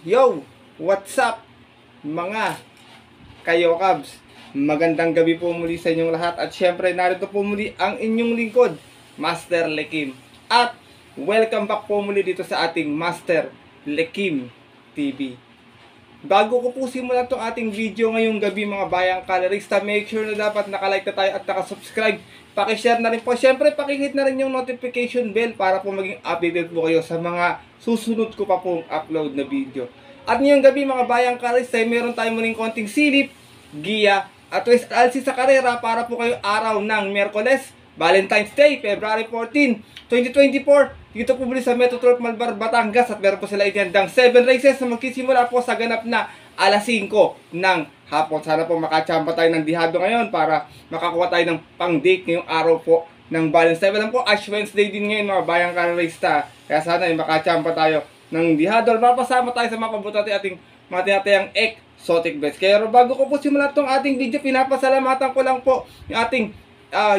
Yo! What's up mga Kayokabs? Magandang gabi po muli sa inyong lahat. At syempre narito po muli ang inyong lingkod, Master Lekim. At welcome back po muli dito sa ating Master Lekim TV. Bago ko po simulan itong ating video ngayong gabi mga bayang kalerista, make sure na dapat nakalike na tayo at nakasubscribe. Pakishare na rin po. Syempre pakihit na rin yung notification bell para po maging updated po kayo sa mga susunod ko pa pong upload na video. At ngayong gabi mga bayang kalerista, meron tayo muling konting silip, giya at twist alsi sa karera para po kayo araw ng Miyerkules, Valentine's Day, February 14, 2024. Dito po muli sa Metro Turf Malbar, Batangas. At meron po sila itindang 7 races na magsisimula po sa ganap na alas 5 ng hapon. Sana po makachamba tayo ng dihado ngayon para makakuha tayo ng pang-date ngayong araw po ng Valentine's Day. Alam po, Ash Wednesday din ngayon mga bayang kalerista. Kaya sana makachamba tayo ng dihado. Mapasama tayo sa mga pabuti ating mga tinatayang exotic bets. Kaya bago ko po simulan itong ating video, pinapasalamatan ko lang po yung ating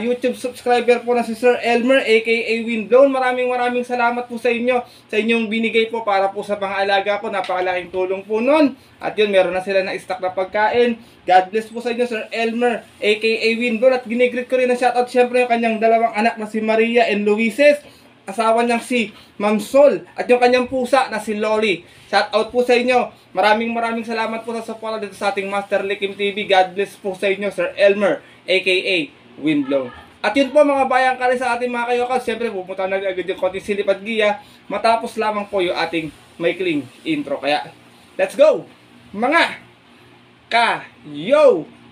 YouTube subscriber po na si Sir Elmer aka Windblown. Maraming salamat po sa inyo, sa inyong binigay po para po sa mga alaga ko. Napakalaking tulong po nun. At yun, meron na sila na stock na pagkain. God bless po sa inyo Sir Elmer aka Windblown. At ginigreet ko rin na shoutout syempre yung kanyang dalawang anak na si Maria and Luises, asawa niyang si Ma'am Sol, at yung kanyang pusa na si Loli. Shoutout po sa inyo. Maraming salamat po sa support dito sa ating Master Lekim TV. God bless po sa inyo Sir Elmer aka Windblown. At yun po mga bayang kare sa ating mga kayokas. Siyempre pupunta na agad yung konting silip at giya matapos lamang po yung ating maikling intro. Kaya let's go mga Kayokabs!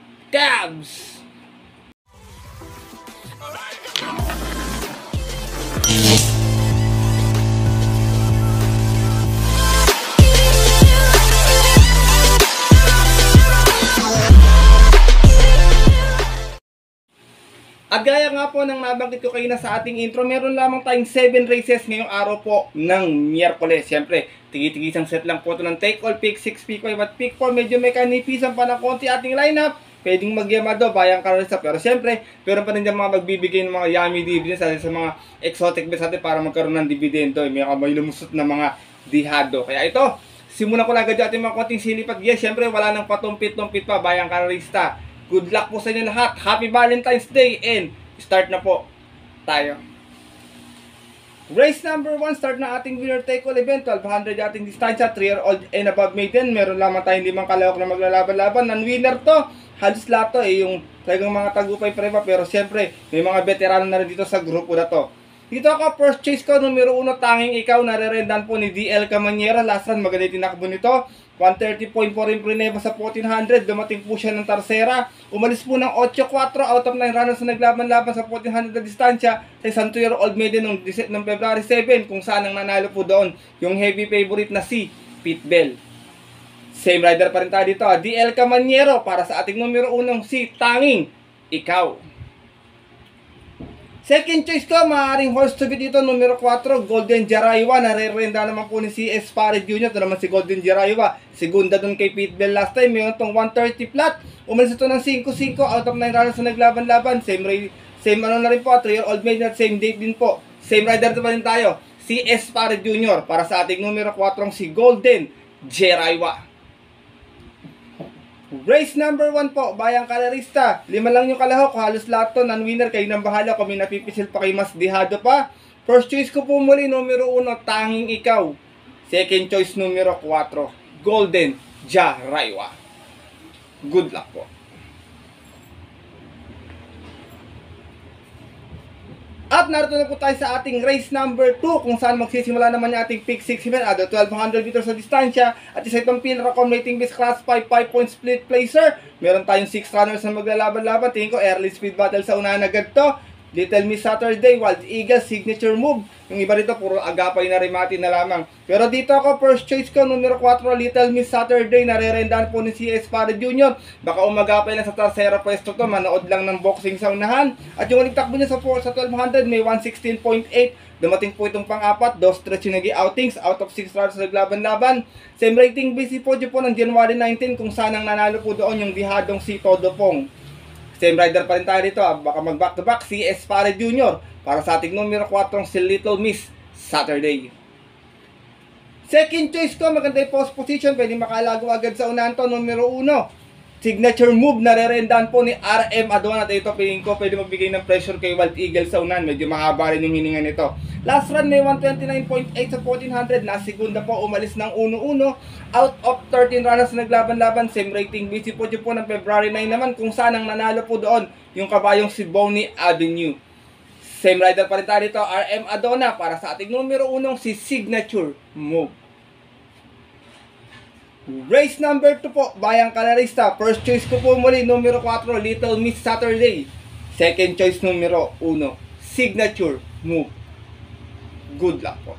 At gaya nga po ng nabanggit ko kayo na sa ating intro, meron lamang tayong 7 races ngayong araw po ng Miyerkules. Siyempre, tigi-tigisang set lang po ito ng take all, pick 6, pick 5 at pick 4. Medyo may kanipisan pa ng konti ating lineup. Pwedeng magyamado, bayang kalerista. Pero siyempre, meron pa rin dyan mga magbibigay ng mga yummy dividends sa mga exotic bets natin para magkaroon ng dividendo. May lumusot na mga dihado. Kaya ito, simulan ko lang agad yung ating mga konting silip at giya. Siyempre, wala nang patumpit-tumpit pa, bayang kalerista. Good luck po sa inyo lahat. Happy Valentine's Day and start na po tayo. Race number 1, start na ating winner take all event. 1200 ating distansya, 3-year-old and above maiden. Meron lamang tayong 5 kalawak na maglalaban-laban. Non-winner to. Halos lahat to yung talagang mga tagupay prema. Pero siyempre, may mga veterano na rin dito sa grupo na to. Dito ako, first chase ko, numero 1, tanging ikaw, nare-rendan po ni DL Camanyera. Last run, maganda yung tinakbo nito. 130.4 yung prineba sa 1400. Dumating po siya ng tarsera. Umalis po ng 8-4 out of 9 runners na naglaban-laban sa 1400 na distansya sa isang 2-year-old maiden ng February 7, kung saan ang nanalo po doon yung heavy favorite na si Pete Bell. Same rider pa rin tayo dito, DL Camanyero, para sa ating numero 1 si Tanging Ikaw. Second choice ko, maaaring horse to beat dito, numero 4, Golden Jaraywa. Nare-renda naman po ni CS Farid Jr. Ito naman si Golden Jaraywa. Segunda dun kay Pete Bell last time. Mayroon itong 130 flat. Umalis ito ng 5-5 out of 9 runners na naglaban-laban. Same ano na rin po, 3-year-old maiden at same date din po. Same rider pa rin tayo, CS Farid Jr. Para sa ating numero 4 si Golden Jaraywa. Race number 1 po, bayang kalerista. 5 lang yung kalahok, halos lahat to non-winner. Kayo nang bahala kung may napipisil pa kayo mas dihado pa. First choice ko po muli, numero 1, Tanging Ikaw. Second choice, numero 4, Golden Jaraywa. Good luck po. At narito na po tayo sa ating race number 2, kung saan magsisimula naman yung ating pick 6 event, 1200 meters sa distansya. At isa itong pinaka-rating base class 5-point split placer. Meron tayong 6 runners na maglalaban-laban. Tingin ko early speed battle sa unahan agad to. Little Miss Saturday, Wild Eagle, signature move. Yung iba dito, puro agapay na rimati na lamang. Pero dito ako, first choice ko, numero 4, Little Miss Saturday. Nare-rendahan po ni CS Farid Jr. Baka umagapay lang sa tercera pwesto to, manood lang ng boxing sa unahan. At yung uling takbo niya sa 1200, may 116.8. Dumating po itong pang-apat, 2 stretch yung nag-outings, out of 6 rounds sa naglaban-laban. Same rating base po dyan po ng January 19, kung saan ang nanalo po doon yung dihadong si Todo Pong. Same rider pa rin tayo dito, baka mag back to back, CS Farid Jr. Para sa ating numero 4 si Little Miss Saturday. Second choice ko, maganda yung post position, pwede makalago agad sa unahan to, numero 1. Signature move, narerendahan po ni RM Adona. At ito, piling ko, pwede magbigay ng pressure kay Wild Eagle sa unahan. Medyo mahaba rin yung hininga nito. Last run, may 129.8 sa 1400. Segunda po, umalis ng 1-1. Out of 13 runners na naglaban-laban. Same rating, busy po dyan po ng February 9 naman. Kung saan ang nanalo po doon, yung kabayong si Bonnie Avenue. Same rider pa rin tayo dito, RM Adona. Para sa ating numero 1, si Signature Move. Race number 2 po, Bayang Kalarista. First choice ko po muli, numero 4, Little Miss Saturday. Second choice, numero 1, Signature Move. Good luck po.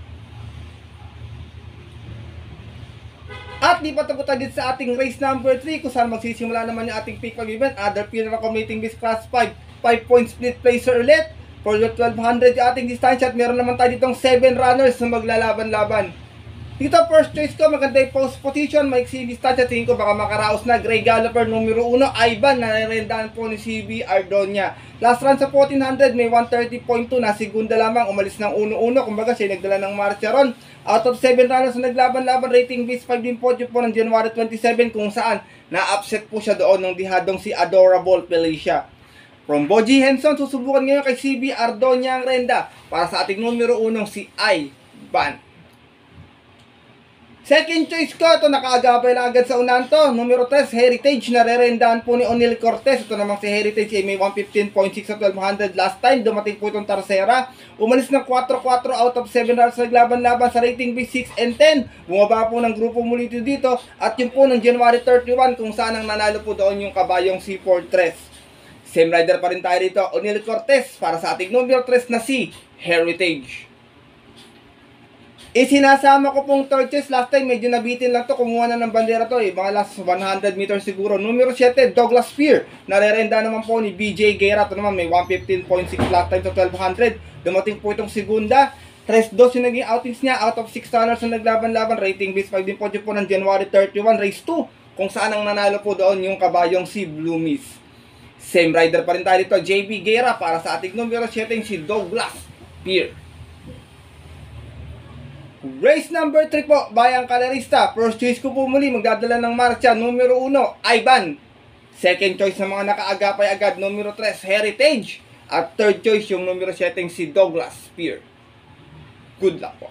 At di pa tapos tayo dito sa ating race number 3, kung saan magsisimula naman yung ating pick pag event. Other field accommodating this class 5 5-point split placer ulit. For the 1200 yung ating distansya. At meron naman tayo ditong 7 runners na maglalaban-laban. Dito, first choice ko, maganda yung post position, maiksi distansya, tingin ko baka makaraos na. Gray Galloper, numero 1, Ivan, narerendahan po ni CB Ardonia. Last run sa 1400, may 130.2, na segunda lamang, umalis ng 1-1, kumbaga siya nagdala ng marcha ron. Out of 7 runners na naglaban-laban, rating base 5 din po ng January 27, kung saan na-upset po siya doon ng dihadong si Adorable Felicia. From Boji Henson, susubukan ngayon kay CB Ardonia ang renda para sa ating numero 1, si Ivan. Second choice ko, ito nakaagapay lang agad sa unahan to. Numero 3, Heritage, narerendahan po ni O'Neil Cortez. Ito namang si Heritage ay may 115.6 sa 1200 last time. Dumating po itong Tercera. Umalis ng 4-4 out of 7 runs naglaban-laban sa rating B6 and 10. Bumaba po ng grupo muli dito. At yun po ng January 31 kung saan ang nanalo po doon yung kabayong si Fortress. Same rider pa rin tayo dito, O'Neil Cortez, para sa ating numero 3 na si Heritage. Isinasama ko pong third choice. Last time medyo nabitin lang to. Kumuha na ng bandera to eh. Mga last 100 meters siguro. Numero 7, Douglas Spear. Narerenda naman po ni BJ Guerra. Ito naman may 115.6 last time sa 1200. Dumating po itong segunda. 3-2 yung naging outings niya. Out of 6 runners na naglaban-laban. Rating base 5 din po ng January 31. Race 2. Kung saan ang nanalo po doon yung kabayong si Blue Miss. Same rider pa rin tayo dito. JB Guerra para sa ating numero 7 si Douglas Spear. Race number 3 po, Bayang Kalarista. First choice ko po muli, magdadala ng marcha, numero 1, Ivan. Second choice ng mga nakaagapay agad, numero 3, Heritage. At third choice yung numero 7, si Douglas Spear. Good luck po.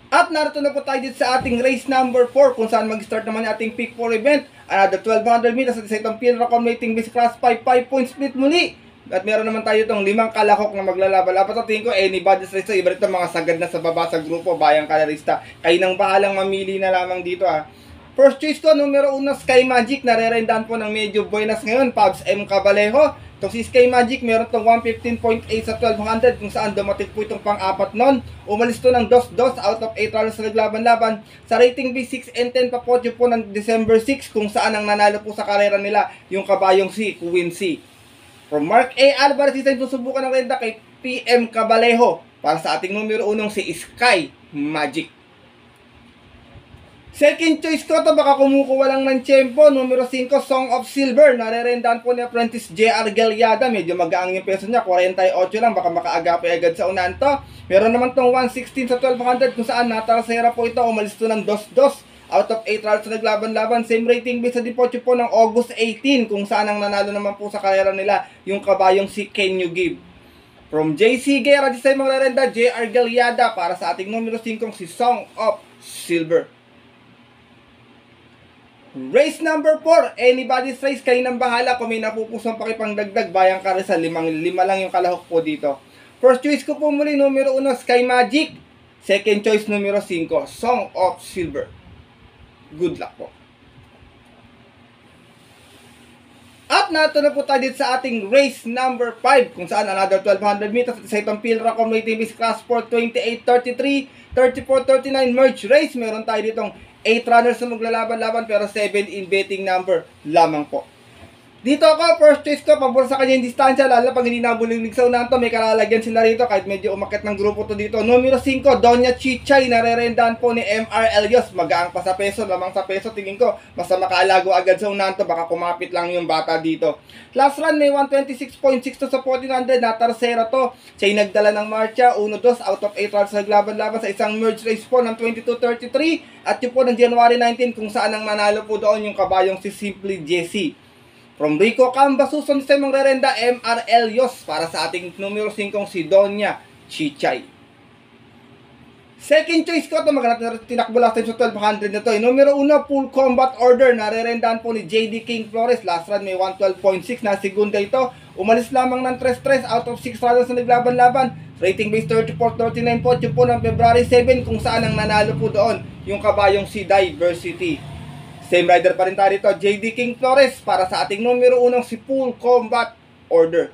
At narito na po tayo dito sa ating race number 4, kung saan mag-start naman yung ating pick 4 event. Another 1200 meters at isa itong field accommodating base class 5 5-point split muli. At meron naman tayo itong 5 kalahok na maglalaban-laban. At tingin ko, anybody's race to. Iba ito mga sagad na sa baba sa grupo, Bayang Kalarista. Kayo nang bahalang mamili na lamang dito ha. First choice ko, numero 1, Sky Magic. Narerendahan po ng medyo buenas ngayon, Pabs M. Cabalejo. Itong si Sky Magic, meron itong 115.8 sa 1200, kung saan dumating po itong pang-apat nun. Umalis to ng 2-2 out of 8 runners na naglaban-laban. Sa rating B6 and 10 papodyo po ng December 6, kung saan ang nanalo po sa karera nila, yung kabayong si Quincy. From Mark A. Alvarez, isa yung susubukan ng renda kay PM Cabalejo para sa ating numero 1, si Sky Magic. Second choice ko to, baka kumukuha lang ng tiyempo. Numero 5, Song of Silver. Narerendahan po ni Apprentice JR Galiada. Medyo magaang yung peso niya, 48 lang. Baka makaagapay agad sa unahan to. Meron naman tong 116 sa 1200 kung saan natarasera po ito. Umalis to ng 2-2. Out of 8 runs na naglaban-laban. Same rating base sa deposit po ng August 18. Kung saan ang nanalo naman po sa karera nila yung kabayong si Can You Give. From JC Guerra, di sa magrerenda, JR Galiada para sa ating numero 5, si Song of Silver. Race number 4, anybody's race. Kayo nang bahala kung may napupusang pakipangdagdag. Bayang Karisa, 5 lang yung kalahok po dito. First choice ko po muli, numero 1, Sky Magic. Second choice, numero 5, Song of Silver. Good luck po. At nato na po tayo dito sa ating race number 5, kung saan another 1200 meters at isa itong field accommodating base class 4, 28-33, 34-39 merge race. Meron tayo ditong 8 runners na maglalaban-laban pero 7 in betting number lamang po. Dito ako, first choice ko, pabor sa kanya yung distansya, lalo pag hindi nabulilig sa unahan to, may kalalagyan sila rito, kahit medyo umakit ng grupo to dito. Numero 5, Doña Chichay, narerendahan po ni MR Elios, magaang pa sa peso, lamang sa peso, tingin ko, basta makaalago agad sa unahan to, baka kumapit lang yung bata dito. Last run, may 126.6 to sa 1400, na tarsera to, siya yung nagdala ng marcha, 1-2 out of 8 runs naglaban-laban sa isang merge race po ng 22-33, at yun po ng January 19, kung saan ang manalo po doon yung kabayong si Simply Jesse. From Rico Camba, susunod sa mong rerenda, MR Elios, para sa ating numero 5 si Doña Chichay. Second choice ko, ito magandang tinakbo last time sa 1200 na ito. Numero 1, Full Combat Order, narerendahan po ni JD King Flores. Last run may 112.6 na segunda ito. Umalis lamang ng 3-3 out of 6 runs na naglaban-laban. Rating base 34-39 po, yun po ng February 7, kung saan ang nanalo po doon yung kabayong si Diversity. Same rider pa rin tayo dito, JD King Flores, para sa ating numero 1 si Full Combat Order.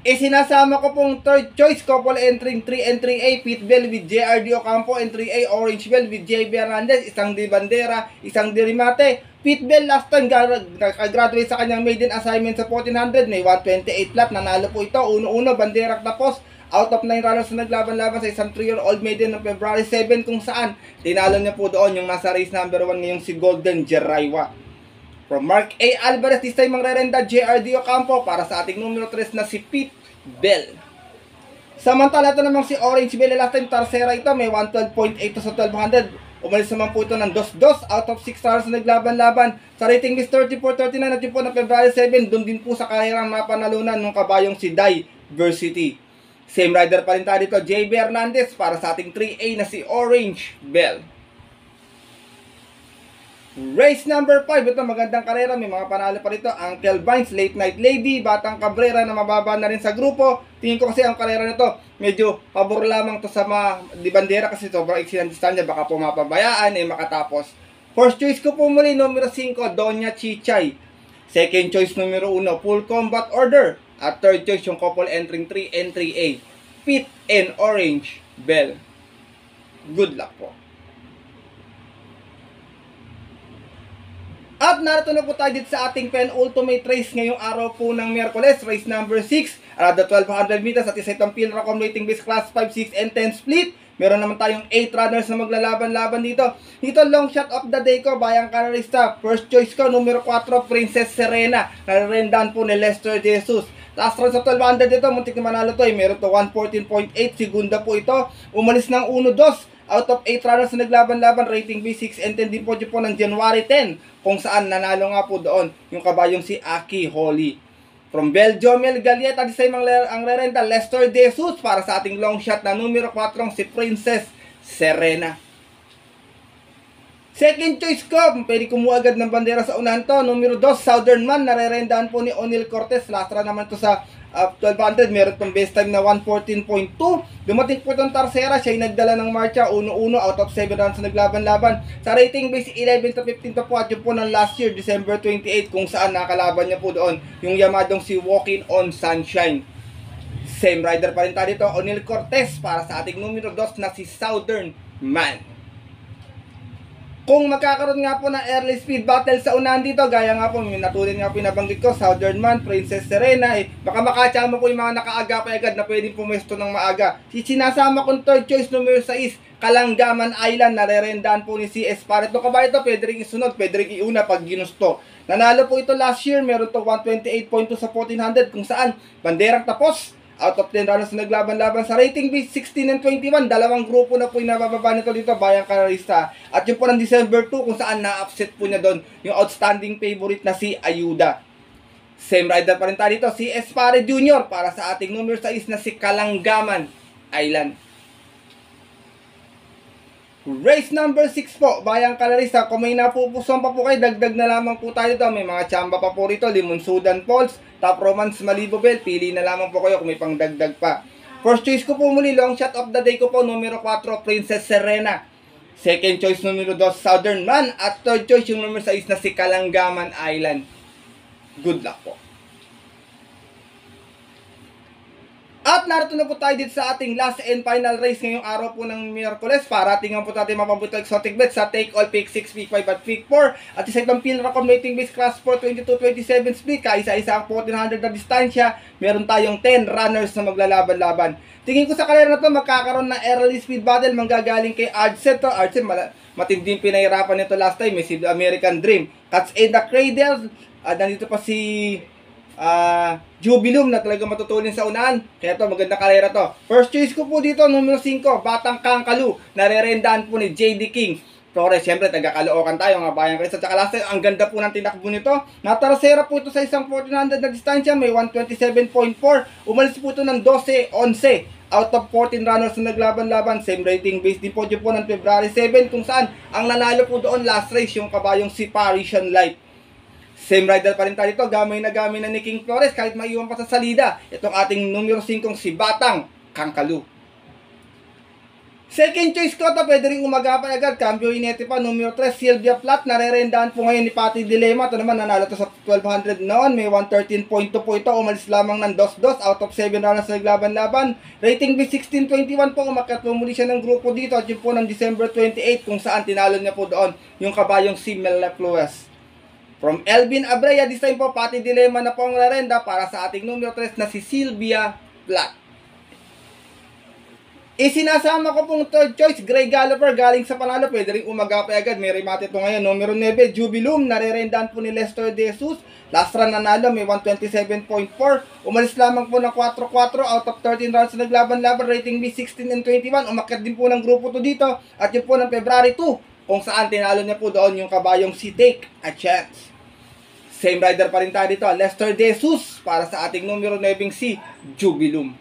Sinasama ko pong third choice, couple entering 3 and 3A, Pete Bell with JRD Ocampo, and 3A Orange Bell with JB Hernandez, isang di bandera, isang di rimate. Pete Bell last time nakagraduate sa kanyang maiden assignment sa 1400, may 128 flat, nanalo po ito, 1-1, bandera tapos. Out of 9 runners na naglaban-laban sa isang 3-year-old maiden ng February 7, kung saan tinalo niya po doon yung nasa race number 1 ngayong si Golden Jeraiwa. From Mark A. Alvarez, this time mangrerenda JRD Ocampo, para sa ating numero 3 na si Pete Bell. Samantala ito namang si Orange Bell, last time tarsera ito, may 112.8 sa 1200. Umalis naman po ito ng 2-2 out of 6 runners na naglaban-laban. Sa rating is 34-39 at yun po na February 7, doon din po sa kahirang napanalunan ng kabayong si Diversity. Same rider pa rin tayo dito, JB Hernandez, para sa ating 3A na si Orange Bell. Race number 5, ito magandang karera, may mga panalo pa rito. Uncle Vines, Late Night Lady, Batang Cabrera na mababa na rin sa grupo. Tingin ko kasi ang karera nito, medyo pabor lamang to sa mga di bandera kasi sobrang iksi ng distansya, baka pumapabayaan, makatapos. First choice ko po muli, numero 5, Doña Chichay. Second choice, numero 1, Full Combat Order. At third choice, yung couple entering 3 and 3A, Pete and Orange Bell. Good luck po. At narito na po tayo dito sa ating penultimate race ngayong araw po ng Miyerkules, race number 6, the 1200 meters, at isa itong pinaka rating base class 5, 6, and 10 split. Meron naman tayong 8 runners na maglalaban-laban dito. Dito, long shot of the day ko, bayang karerista. First choice ko, numero 4, Princess Serena. Narendahan po ni Lester Jesus. Last run sa 1200 dito, muntik na manalo to. Meron to 114.8, segunda po ito. Umalis ng 1-2 out of 8 runners na naglaban-laban. Rating B6 and 10 din po dyan po ng January 10, kung saan nanalo nga po doon yung kabayong si Aki Holly. From Belgium, Mel Galieta, di sa ang rerenta, Lester Jesus, para sa ating long shot na numero 4, si Princess Serena. Second choice ko, pwede kumuha agad ng bandera sa unahan to, numero 2, Southern Man, narerendahan po ni O'Neal Cortez. Last run naman to sa 1200, meron tong best time na 114.2. Dumating po itong tarsera, siya yung nagdala ng marcha, 1-1 out of 7 runs na naglaban-laban. Sa rating base 11-15 po, at yun po ng last year, December 28, kung saan nakalaban niya po doon yung yamadong si Walking on Sunshine. Same rider pa rin tayo dito, O'Neal Cortez, para sa ating numero 2 na si Southern Man. Kung magkakaroon nga po ng early speed battle sa unahan dito, gaya nga po, natulad nga pinabanggit ko, Southern Man, Princess Serena, baka makachama po yung mga nakaaga pa agad na pwedeng pumesto ng maaga. Sinasama kong third choice, numero 6, Kalanggaman Island, narerendahan po ni CS Para. Ito kabayo ito, pwede rin isunod, pwede rin iuna pag ginusto. Nanalo po ito last year, meron to 128.2 sa 1400, kung saan banderang tapos. Out of 10 runners na naglaban-laban sa rating base 16 and 21, dalawang grupo na po yung nabababa nito dito, bayang karerista. At yun po ng December 2, kung saan na-upset po niya doon yung outstanding favorite na si Ayuda. Same rider pa rin tayo dito, si Espare Jr. para sa ating numero 6 na si Kalanggaman Island. Race number 6 po, bayang kalarista. Kung may napupusuan pa po kayo, dagdag na lamang po tayo dito. May mga tsamba pa po rito, Limonsudan Falls, Top Romance, Malibobel. Pili na lamang po kayo kung may pang dagdag pa. First choice ko po muli, long shot of the day ko po, numero 4, Princess Serena. Second choice, numero 2, Southern Man. At third choice, yung numero 6 na si Kalanggaman Island. Good luck po. At narito na po tayo dito sa ating last and final race ngayong araw po ng Miyerkules para tingnan po natin mapabuto exotic bets sa take all pick 6, pick 5 at pick 4. At isa itong field accommodating base class 4, 22-27 split. Kaisa-isa ang 1400 na distansya. Meron tayong 10 runners na maglalaban-laban. Tingin ko sa kalera na to magkakaroon ng early speed battle manggagaling kay Arcet. Arcet matinding pinahirapan nito last time. May si American Dream. Cuts in the Cradle. At nandito pa si Jubilum na talaga matutulin sa unahan. Kaya to maganda karera to. First choice ko po dito, numero 5, Batang Kangkalu. Narerendaan po ni JD King Flores. Siyempre, taga-Caloocan tayo, mga bayan kayo. Sa tsaka last time, ang ganda po ng tinakbo nito. Natarasera po ito sa isang 1400 na distansya. May 127.4. Umalis po ito ng 12-11. Out of 14 runners na naglaban-laban. Same rating base din po dyan po ng February 7. Kung saan, ang nanalo po doon last race, yung kabayong si Parisian Light. Same rider pa rin tayo dito, gamay na ni King Flores kahit maiwan pa sa salida. Itong ating numero 5 si Batang Kangkalu. Second choice ko to, pwede rin umagapan agad. Cambio Inete pa, numero 3, Sylvia Plat. Narerendaan po ngayon ni Patty Dilema. Ito naman, nanalo to sa 1200 noon. May 113.2 po ito. Umalis lamang ng 2-2 out of 7 runners na naglaban-laban. Rating B 1621 po. Umakyat po muli siya ng grupo dito. At yun po ng December 28 kung saan tinalo niya po doon yung kabayong si Meleflues. From Elvin Abraya, this time po, Patty Dilema na po ang larenda para sa ating numero 3 na si Sylvia Plat. Isinasama ko pong third choice, Grey Galloper, galing sa panalo. Pwede rin umagapay agad. May remate ito ngayon. Numero 9, Jubilum, narerendaan po ni Lester De Jesus. Last run nanalo, may 127.4. Umalis lamang po ng 4-4 out of 13 runs na naglaban-laban. Rating B 16 and 21. Umakyat din po ng grupo to dito. At yun po ng February 2, kung saan tinalo niya po doon yung kabayong si Take a Chance. Same rider pa rin tayo dito, Lester De Jesus para sa ating numero 9 si Jubilum.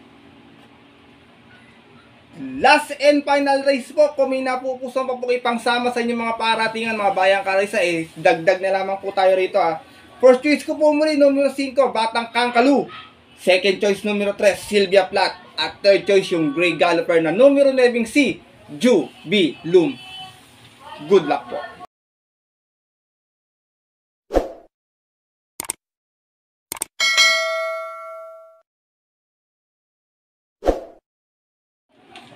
Last and final race po, kung may napupusan pa po ipangsama sa inyong mga paratingan, mga bayang karisa, dagdag na lamang po tayo rito ha. First choice ko po muli, numero 5, Batang Kangkalu. Second choice, numero 3, Sylvia Plat. At third choice, yung Grey Galloper na numero 9 si Jubilum. Good luck po.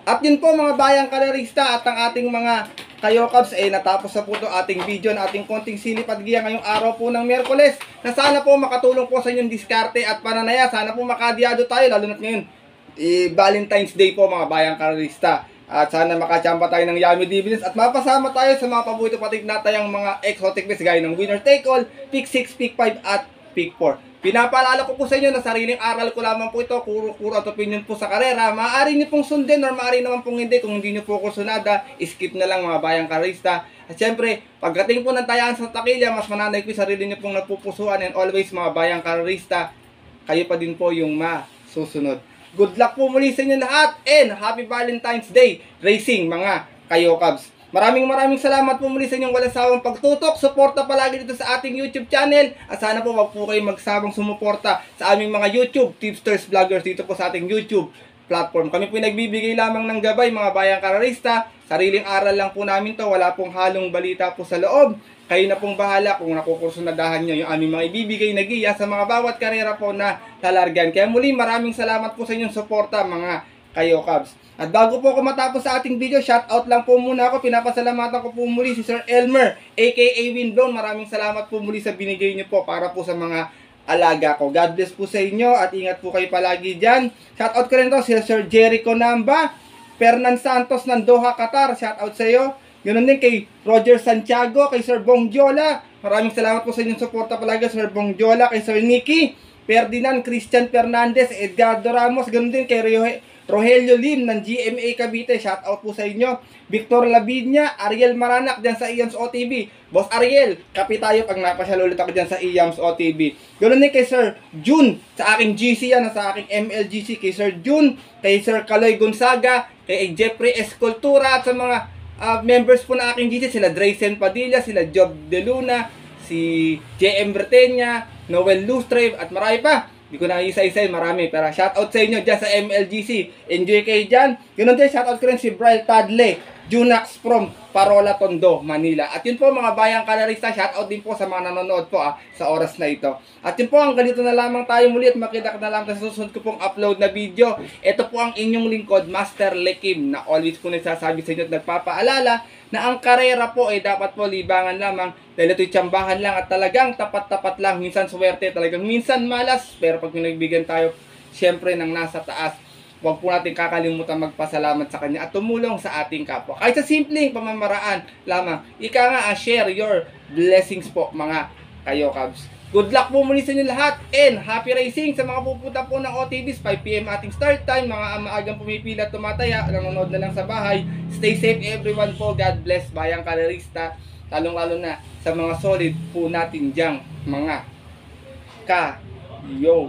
At yun po mga bayang kalerista at ang ating mga kayokabs natapos na po ito ating video na ating konting silip at giya ngayong araw po ng Miyerkules na sana po makatulong po sa inyong diskarte at pananaya. Sana po makadiyado tayo lalo na't ngayon Valentine's Day po mga bayang kalerista. At sana makachamba tayo ng yummy dividends at mapasama tayo sa mga paborito patig natayang mga exotic bets gaya ng winner take all, pick 6, pick 5 at pick 4. Pinapaalala ko po sa inyo na sariling aral ko lamang po ito, kuro at opinion po sa karera. Maaari niyo pong sundin or maaari naman pong hindi. Kung hindi niyo po kursunada, skip na lang mga bayang karista. At syempre, pagdating po ng tayaan sa takilya, mas mananay ko sarili niyo pong napupusuan and always mga bayang karista, kayo pa din po yung masusunod. Good luck po muli sa inyo lahat and Happy Valentine's Day Racing mga kayokabs. Maraming salamat po muli sa inyong walang sawang pagtutok. Suporta palagi dito sa ating YouTube channel. At sana po wag po kayong magsabang sumuporta sa aming mga YouTube tipsters vloggers dito po sa ating YouTube platform. Kami po nagbibigay lamang ng gabay mga bayang kararista. Sariling aral lang po namin to. Wala pong halong balita po sa loob. Kayo na pong bahala kung nakukursunadahan nyo yung aming mga ibibigay na giya sa mga bawat karera po na talargan. Kaya muli maraming salamat po sa inyong suporta mga kayokabs. At bago po ako matapos sa ating video, shoutout lang po muna ako. Pinapasalamatan ko po muli si Sir Elmer, aka Windblown. Maraming salamat po muli sa binigay niyo po para po sa mga alaga ko. God bless po sa inyo at ingat po kayo palagi dyan. Shoutout ko rin to si Sir Jericho Namba, Fernan Santos ng Doha, Qatar. Shoutout sa iyo. Ganoon din kay Roger Santiago, kay Sir Bong Jola. Maraming salamat po sa inyong suporta palagi, Sir Bong Jola, kay Sir Nicky, Ferdinand, Christian Fernandez, Edgardo Ramos. Ganoon din kay Rogelio Lim ng GMA Cavite, shoutout po sa inyo. Victor Lavinia, Ariel Maranak dyan sa Iams OTV. Boss Ariel, kapi tayo pag napasyal ulit ako dyan sa Iams OTV. Ganoon din kay Sir June, sa aking GC yan, sa aking MLGC. Kay Sir June, kay Sir Kaloy Gonzaga, kay Jeffrey Escultura, at sa mga members po na aking GC, sila Draysen Padilla, sila Job De Luna, si JM Bretenya, Noel Lustre, at marami pa. Hindi ko na isa-isa, marami. Pero shoutout sa inyo dyan sa MLGC. Enjoy kayo dyan. Ganun din, shoutout ko rin si Brian Tadle, Junax from Parola, Tondo, Manila. At yun po mga bayang kalarista, shoutout din po sa mga nanonood po sa oras na ito. At yun po, ang ganito na lamang tayo muli at makita ka na lang sa susunod ko pong upload na video. Ito po ang inyong lingkod, Master Lekim, na always po nagsasabi sa inyo at nagpapaalala na ang karera po ay dapat po libangan lamang dahil ito'y tsambahan lang at talagang tapat-tapat lang. Minsan swerte, talagang minsan malas, pero pag pinagbigyan tayo siyempre ng nasa taas, huwag po natin kakalimutan magpasalamat sa Kanya at tumulong sa ating kapwa. Kahit sa simpleng pamamaraan lamang. Ika nga, share your blessings po mga Kayokabs. Good luck po muli sa inyo lahat and happy racing sa mga pupunta po ng OTVs. 5 PM ating start time. Mga maagang pumipila at tumataya, nanonood na lang sa bahay. Stay safe everyone po. God bless bayang kalerista. Lalong-lalo na sa mga solid po natin diyang mga Kayokabs.